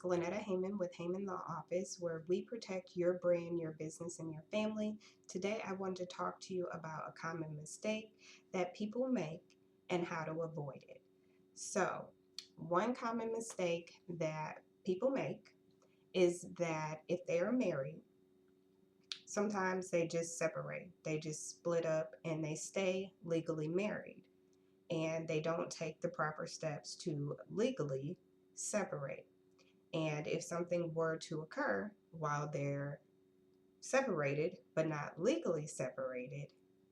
Glenetta Heyman with Heyman Law Office, where we protect your brand, your business, and your family. Today, I want to talk to you about a common mistake that people make and how to avoid it. So, one common mistake that people make is that if they are married, sometimes they just separate, they just split up, and they stay legally married, and they don't take the proper steps to legally separate. And if something were to occur while they're separated but not legally separated,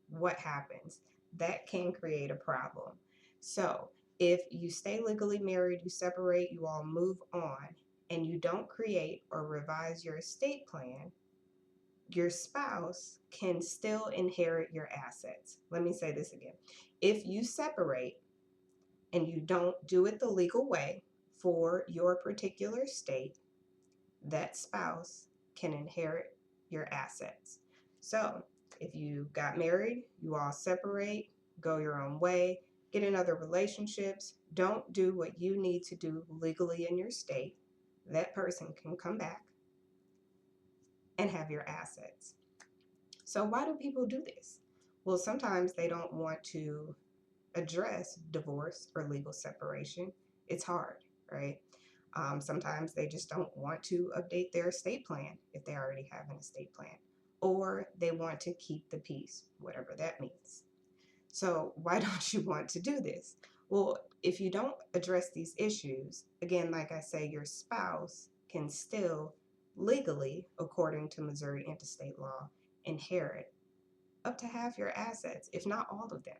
what happens? That can create a problem. So if you stay legally married, you separate, you all move on, and you don't create or revise your estate plan, your spouse can still inherit your assets. Let me say this again. If you separate and you don't do it the legal way for your particular state, that spouse can inherit your assets. So if you got married, you all separate, go your own way, get in other relationships, don't do what you need to do legally in your state, that person can come back and have your assets. So why do people do this? Well, sometimes they don't want to address divorce or legal separation. It's hard, right? Sometimes they just don't want to update their estate plan if they already have an estate plan, or they want to keep the peace, whatever that means. So why don't you want to do this? Well, if you don't address these issues, again, like I say, your spouse can still legally, according to Missouri interstate law, inherit up to half your assets, if not all of them.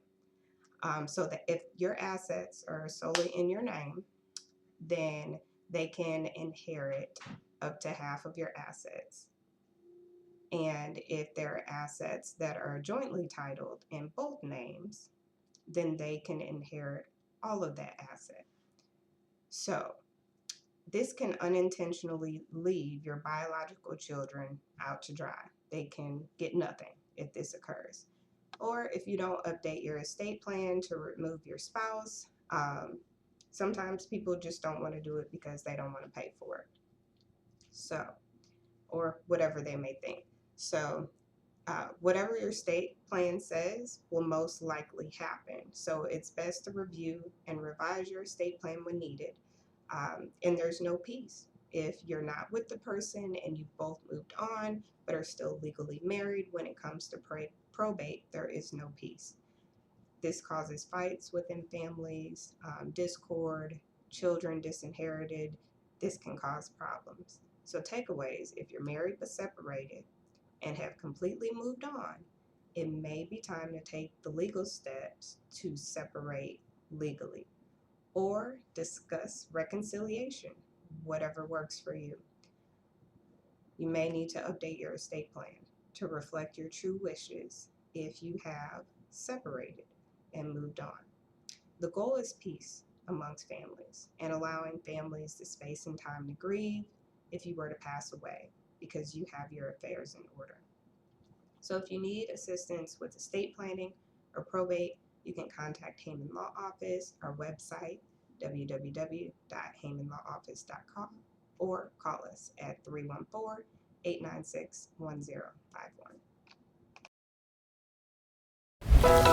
So that if your assets are solely in your name, then they can inherit up to half of your assets. And if there are assets that are jointly titled in both names, then they can inherit all of that asset. So this can unintentionally leave your biological children out to dry. They can get nothing if this occurs. Or if you don't update your estate plan to remove your spouse, sometimes people just don't want to do it because they don't want to pay for it. So, or whatever they may think. So, whatever your estate plan says will most likely happen. So, it's best to review and revise your estate plan when needed. And there's no peace. If you're not with the person and you've both moved on but are still legally married, when it comes to probate, there is no peace. This causes fights within families, discord, children disinherited. This can cause problems. So, takeaways: if you're married but separated and have completely moved on, it may be time to take the legal steps to separate legally or discuss reconciliation, whatever works for you. You may need to update your estate plan to reflect your true wishes if you have separated and moved on. The goal is peace amongst families and allowing families the space and time to grieve if you were to pass away because you have your affairs in order. So if you need assistance with estate planning or probate, you can contact Heyman Law Office, our website, www.heymanlawoffice.com, or call us at 314-896-1051.